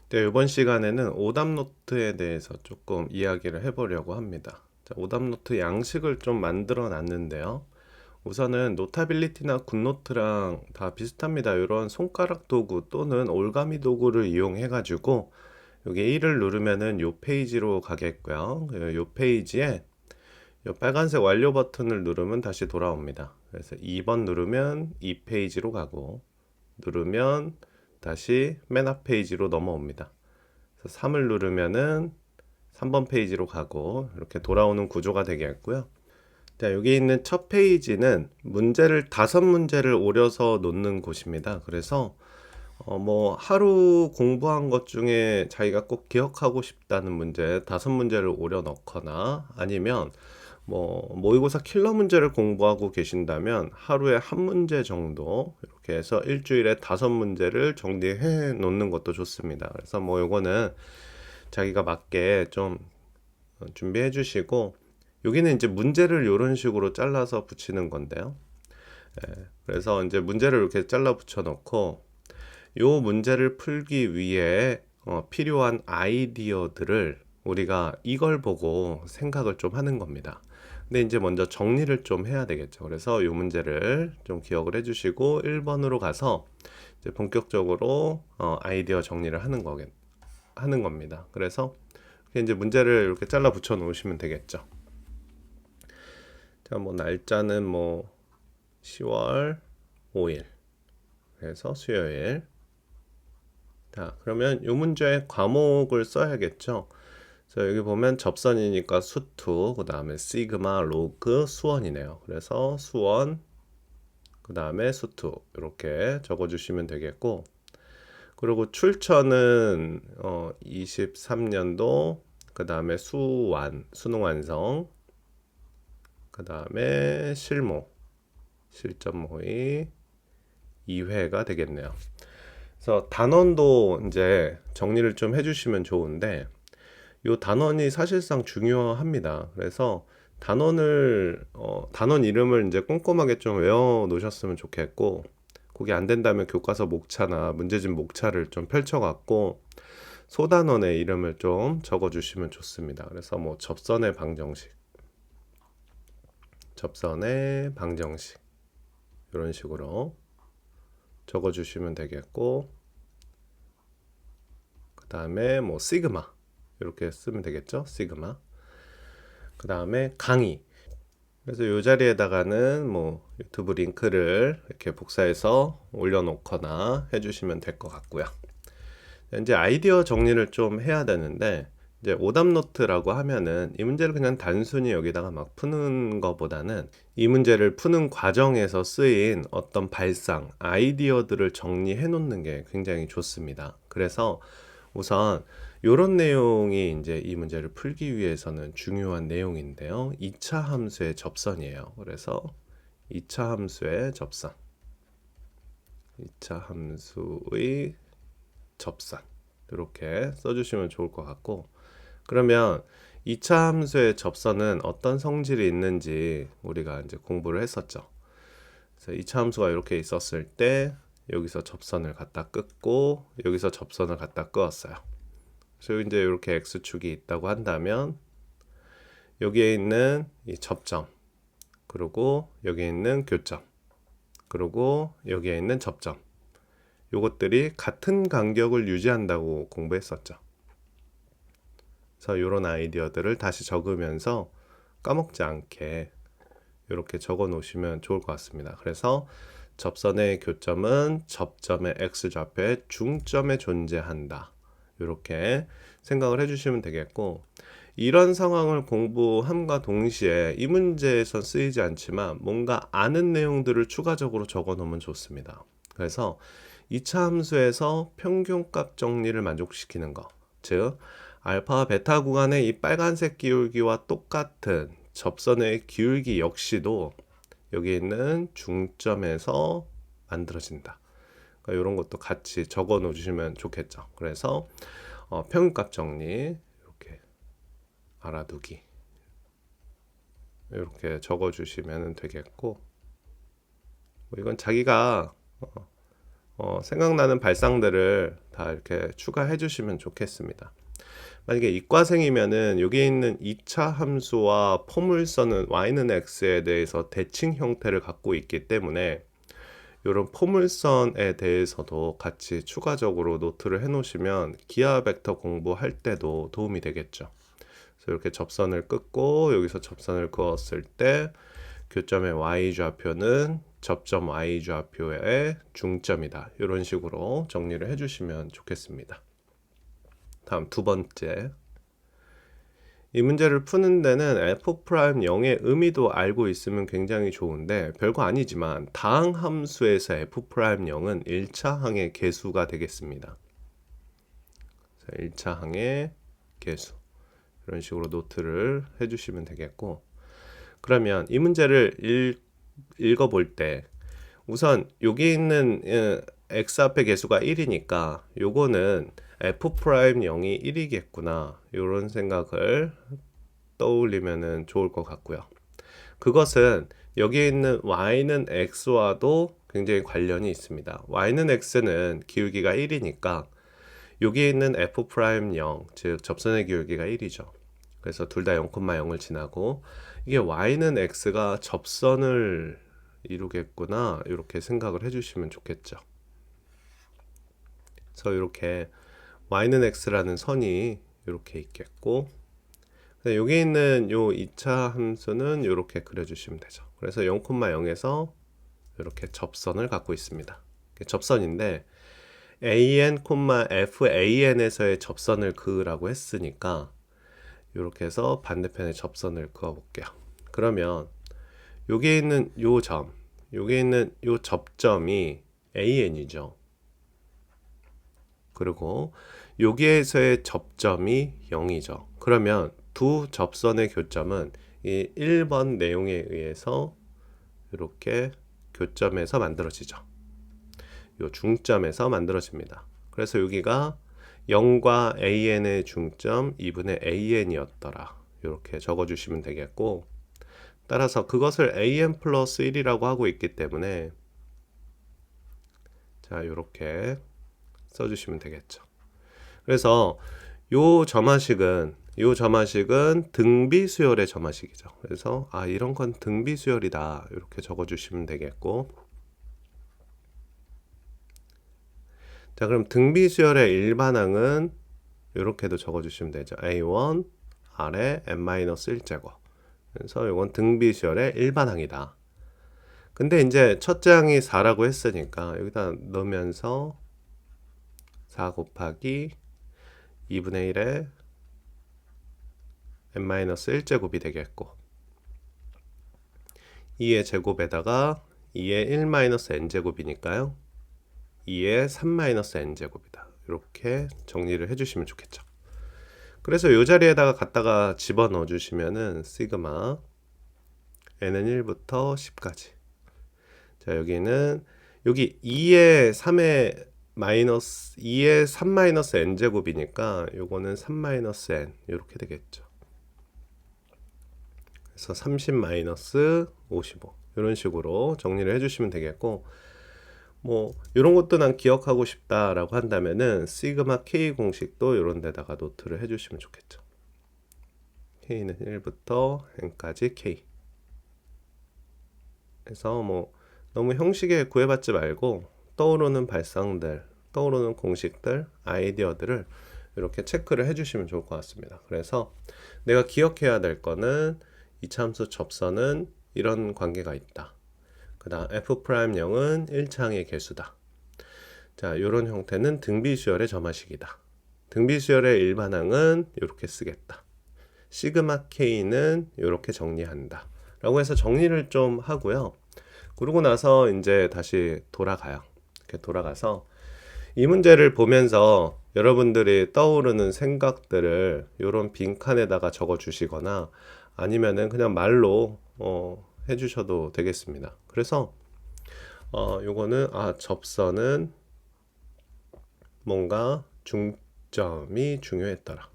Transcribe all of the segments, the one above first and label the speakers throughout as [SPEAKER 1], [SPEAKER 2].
[SPEAKER 1] 네, 이번 시간에는 오답 노트에 대해서 조금 이야기를 해보려고 합니다. 자, 오답 노트 양식을 좀 만들어 놨는데요. 우선은 노타빌리티나 굿노트랑 다 비슷합니다. 이런 손가락 도구 또는 올가미 도구를 이용해 가지고 여기 1을 누르면은 요 페이지로 가겠고요. 요 페이지에 요 빨간색 완료 버튼을 누르면 다시 돌아옵니다. 그래서 2번 누르면 이 페이지로 가고 누르면 다시 맨 앞 페이지로 넘어옵니다. 3을 누르면은 3번 페이지로 가고 이렇게 돌아오는 구조가 되겠고요. 자, 여기 있는 첫 페이지는 문제를 5문제를 오려서 놓는 곳입니다. 그래서 뭐 하루 공부한 것 중에 자기가 꼭 기억하고 싶다는 문제 5문제를 오려 넣거나 아니면 뭐 모의고사 킬러 문제를 공부하고 계신다면 하루에 한 문제 정도 이렇게 해서 일주일에 5문제를 정리해 놓는 것도 좋습니다. 그래서 뭐 요거는 자기가 맞게 좀 준비해 주시고 여기는 이제 문제를 이런 식으로 잘라서 붙이는 건데요. 그래서 이제 문제를 이렇게 잘라 붙여 놓고 요 문제를 풀기 위해 필요한 아이디어들을 우리가 이걸 보고 생각을 좀 하는 겁니다. 근데 이제 먼저 정리를 좀 해야 되겠죠. 그래서 요 문제를 좀 기억을 해주시고 1번으로 가서 이제 본격적으로 아이디어 정리를 하는 겁니다. 그래서 이제 문제를 이렇게 잘라 붙여 놓으시면 되겠죠. 자, 뭐 날짜는 뭐 10월 5일. 그래서 수요일. 자, 그러면 이 문제의 과목을 써야겠죠. 그래서 여기 보면 접선이니까 수투, 그 다음에 시그마, 로그, 수원이네요. 그래서 수원, 그 다음에 수투 이렇게 적어주시면 되겠고, 그리고 출처는 23년도, 그 다음에 수능 완성, 그 다음에 실전 모의 2회가 되겠네요. 그래서 단원도 이제 정리를 좀 해주시면 좋은데, 요 단원이 사실상 중요합니다. 그래서 단원 이름을 이제 꼼꼼하게 좀 외워 놓으셨으면 좋겠고, 그게 안 된다면 교과서 목차나 문제집 목차를 좀 펼쳐갖고 소단원의 이름을 좀 적어주시면 좋습니다. 그래서 뭐 접선의 방정식 이런 식으로 적어주시면 되겠고, 그 다음에 뭐 시그마 이렇게 쓰면 되겠죠. 시그마. 그 다음에 강의. 그래서 이 자리에다가는 뭐 유튜브 링크를 이렇게 복사해서 올려놓거나 해주시면 될 것 같고요. 이제 아이디어 정리를 좀 해야 되는데 이제 오답 노트라고 하면은 이 문제를 그냥 단순히 여기다가 막 푸는 것보다는 이 문제를 푸는 과정에서 쓰인 어떤 발상, 아이디어들을 정리해 놓는 게 굉장히 좋습니다. 그래서 우선 이런 내용이 이제 이 문제를 풀기 위해서는 중요한 내용인데요. 2차 함수의 접선이에요. 그래서 2차 함수의 접선. 2차 함수의 접선. 이렇게 써주시면 좋을 것 같고, 그러면 2차 함수의 접선은 어떤 성질이 있는지 우리가 이제 공부를 했었죠. 그래서 2차 함수가 이렇게 있었을 때 여기서 접선을 갖다 끊고 여기서 접선을 갖다 끄었어요. 그래서 이제 이렇게 x축이 있다고 한다면 여기에 있는 이 접점, 그리고 여기에 있는 교점, 그리고 여기에 있는 접점, 요것들이 같은 간격을 유지한다고 공부했었죠. 그래서 이런 아이디어들을 다시 적으면서 까먹지 않게 이렇게 적어 놓으시면 좋을 것 같습니다. 그래서 접선의 교점은 접점의 x좌표의 중점에 존재한다. 이렇게 생각을 해주시면 되겠고, 이런 상황을 공부함과 동시에 이 문제에선 쓰이지 않지만 뭔가 아는 내용들을 추가적으로 적어 놓으면 좋습니다. 그래서 2차 함수에서 평균값 정리를 만족시키는 것, 즉 알파와 베타 구간의 이 빨간색 기울기와 똑같은 접선의 기울기 역시도 여기 있는 중점에서 만들어진다. 그러니까 이런 것도 같이 적어 놓으시면 좋겠죠. 그래서 평균값 정리 이렇게 알아두기 이렇게 적어 주시면 되겠고, 뭐 이건 자기가 생각나는 발상들을 다 이렇게 추가해 주시면 좋겠습니다. 만약에 이과생이면은 여기 있는 2차 함수와 포물선은 y는 x에 대해서 대칭 형태를 갖고 있기 때문에 이런 포물선에 대해서도 같이 추가적으로 노트를 해 놓으시면 기하 벡터 공부할 때도 도움이 되겠죠. 그래서 이렇게 접선을 긋고 여기서 접선을 그었을 때 교점의 y좌표는 접점 y좌표의 중점이다. 이런 식으로 정리를 해주시면 좋겠습니다. 다음 두 번째. 이 문제를 푸는 데는 f'0의 의미도 알고 있으면 굉장히 좋은데 별거 아니지만 다항 함수에서 f'0은 1차 항의 계수가 되겠습니다. 1차 항의 계수. 이런 식으로 노트를 해주시면 되겠고, 그러면 이 문제를 읽어볼 때 우선 여기 있는 x 앞의 계수가 1이니까 요거는 f'0이 1이겠구나 이런 생각을 떠올리면 좋을 것 같고요. 그것은 여기 있는 y는 x와도 굉장히 관련이 있습니다. y는 x는 기울기가 1이니까 여기 있는 f'0, 즉 접선의 기울기가 1이죠. 그래서 둘 다 0,0을 지나고 이게 y는 x가 접선을 이루겠구나 이렇게 생각을 해주시면 좋겠죠. 그래서 이렇게 y는 x라는 선이 이렇게 있겠고, 여기 있는 요 2차 함수는 이렇게 그려주시면 되죠. 그래서 0,0에서 이렇게 접선을 갖고 있습니다. 접선인데 an, fan에서의 접선을 그으라고 했으니까 이렇게 해서 반대편에 접선을 그어 볼게요. 그러면 여기 있는 요 점, 여기 있는 요 접점이 an이죠. 그리고 여기에서의 접점이 0이죠. 그러면 두 접선의 교점은 이 1번 내용에 의해서 이렇게 교점에서 만들어지죠. 요 중점에서 만들어집니다. 그래서 여기가 0과 an의 중점 2분의 an이었더라. 이렇게 적어주시면 되겠고, 따라서 그것을 an 플러스 1이라고 하고 있기 때문에 자 이렇게 써주시면 되겠죠. 그래서 요 점화식은 등비 수열의 점화식이죠. 그래서 이런 건 등비 수열이다 이렇게 적어주시면 되겠고, 자 그럼 등비 수열의 일반항은 이렇게도 적어주시면 되죠. a1 아래 n-1제곱. 그래서 이건 등비 수열의 일반항이다. 근데 이제 첫째 항이 4라고 했으니까 여기다 넣으면서 4 곱하기 2분의 1에 n-1제곱이 되겠고, 2의 제곱에다가 2의 1-n제곱이니까요 2의 3-n제곱이다. 이렇게 정리를 해주시면 좋겠죠. 그래서 이 자리에다가 갖다가 집어넣어 주시면은 시그마 n은 1부터 10까지. 자 여기는 여기 2의 3-n제곱이니까 요거는 3-n 이렇게 되겠죠. 그래서 30-55 이런 식으로 정리를 해주시면 되겠고, 뭐 이런 것도 난 기억하고 싶다라고 한다면은 시그마 k 공식도 이런 데다가 노트를 해주시면 좋겠죠. k는 1부터 n까지 k. 그래서 뭐 너무 형식에 구애받지 말고 떠오르는 발상들, 떠오르는 공식들, 아이디어들을 이렇게 체크를 해주시면 좋을 것 같습니다. 그래서 내가 기억해야 될 거는 이차함수 접선은 이런 관계가 있다. 그 다음 f'0은 1차항의 개수다. 자, 이런 형태는 등비수열의 점화식이다. 등비수열의 일반항은 이렇게 쓰겠다. 시그마 k는 이렇게 정리한다. 라고 해서 정리를 좀 하고요. 그러고 나서 이제 다시 돌아가요. 이렇게 돌아가서 이 문제를 보면서 여러분들이 떠오르는 생각들을 이런 빈칸에다가 적어 주시거나 아니면은 그냥 말로 해주셔도 되겠습니다. 그래서 요거는 접선은 뭔가 중점이 중요했더라.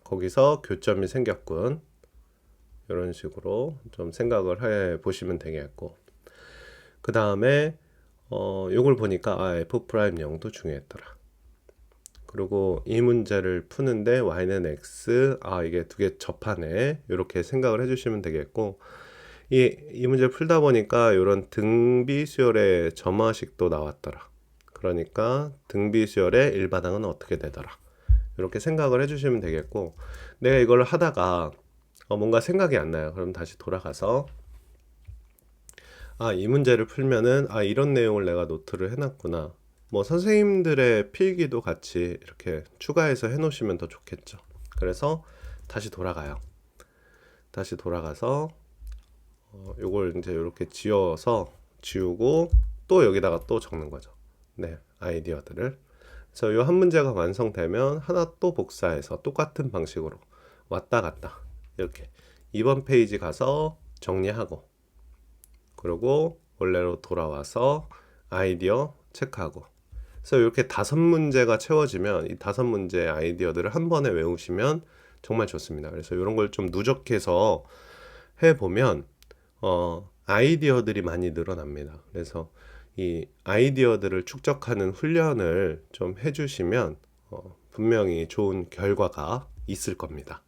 [SPEAKER 1] 거기서 교점이 생겼군. 이런 식으로 좀 생각을 해 보시면 되겠고, 그 다음에 요걸 보니까 f 프라임 0도 중요했더라. 그리고 이 문제를 푸는데 y는 x, 이게 두 개 접하네. 이렇게 생각을 해주시면 되겠고, 이 문제 풀다 보니까 이런 등비 수열의 점화식도 나왔더라. 그러니까 등비 수열의 일반항은 어떻게 되더라. 이렇게 생각을 해주시면 되겠고, 내가 이걸 하다가 뭔가 생각이 안 나요. 그럼 다시 돌아가서 이 문제를 풀면은 이런 내용을 내가 노트를 해놨구나. 뭐 선생님들의 필기도 같이 이렇게 추가해서 해놓으시면 더 좋겠죠. 그래서 다시 돌아가요. 다시 돌아가서 요걸 이제 이렇게 지우고 또 여기다가 또 적는 거죠. 네, 아이디어들을. 그래서 이 한 문제가 완성되면 하나 또 복사해서 똑같은 방식으로 왔다 갔다 이렇게 2번 페이지 가서 정리하고, 그리고 원래로 돌아와서 아이디어 체크하고. 그래서 이렇게 5문제가 채워지면 이 5문제의 아이디어들을 한 번에 외우시면 정말 좋습니다. 그래서 이런 걸 좀 누적해서 해보면 아이디어들이 많이 늘어납니다. 그래서 이 아이디어들을 축적하는 훈련을 좀 해주시면 분명히 좋은 결과가 있을 겁니다.